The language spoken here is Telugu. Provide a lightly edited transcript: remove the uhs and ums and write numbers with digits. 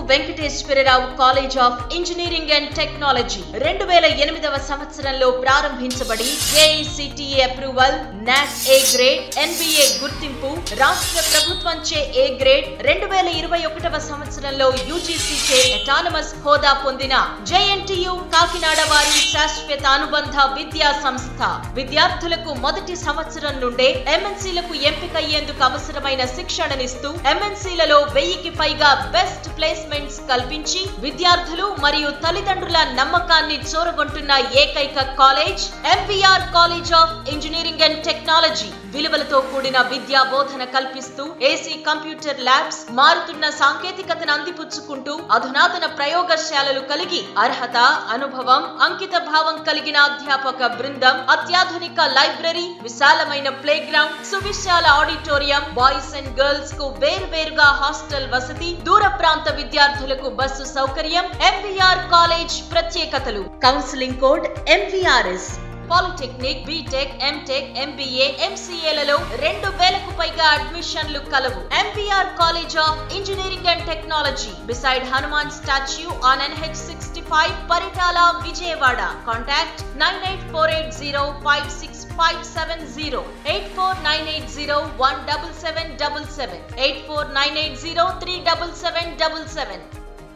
Venkateswararao college of engineering and technology 2008వ సంవత్సరంలో ప్రారంభించబడి AICTE approval, NAC A grade, NBA గుర్తింపు, రాష్ట్ర ప్రభుత్వంచే A గ్రేడ్, 2021వ సంవత్సరంలో UGC చే అటానమస్ హోదా పొందిన JNTU కాకినాడ వారి శాశ్వత అనుబంధ విద్యా సంస్థ విద్యార్థులకు మొదటి సంవత్సరం నుండే MNCలకు ఎంపికయ్యేందుకు అవసరమైన శిక్షణనిస్తూ MNCలలో 1000కి పైగా బెస్ట్ ప్లేస్మెంట్స్ కల్పించి విద్యార్థులు మరియు తల్లిదండ్రుల నమ్మకాన్ని చూరగొంటున్న ఏకైక college MVR college of engineering and technology. విలువలతో కూడిన విద్యా బోధన కల్పిస్తూ AC కంప్యూటర్ ల్యాబ్స్, మారుతున్న సాంకేతికతను అందిపుచ్చుకుంటూ అధునాతన ప్రయోగశాలలు కలిగి అర్హత, అనుభవం, అంకిత భావం కలిగిన అధ్యాపక బృందం, అత్యాధునిక లైబ్రరీ, విశాలమైన ప్లే గ్రౌండ్, సువిశాల ఆడిటోరియం, బాయ్స్ అండ్ గర్ల్స్ కు వేర్వేరుగా హాస్టల్ వసతి, దూర ప్రాంత విద్యార్థులకు బస్సు సౌకర్యం. MVR కాలేజ్ ప్రత్యేకతలు. Counselling code MVRS. Polytechnic, BTech, MTech, MBA, MCAలలో 2000కు పైగా అడ్మిషన్లు కలవు. MVR college of engineering and technology beside Hanuman statue on NH65, Paritala, Vijayawada. Contact 9848056570, 84980177777, 84980377777.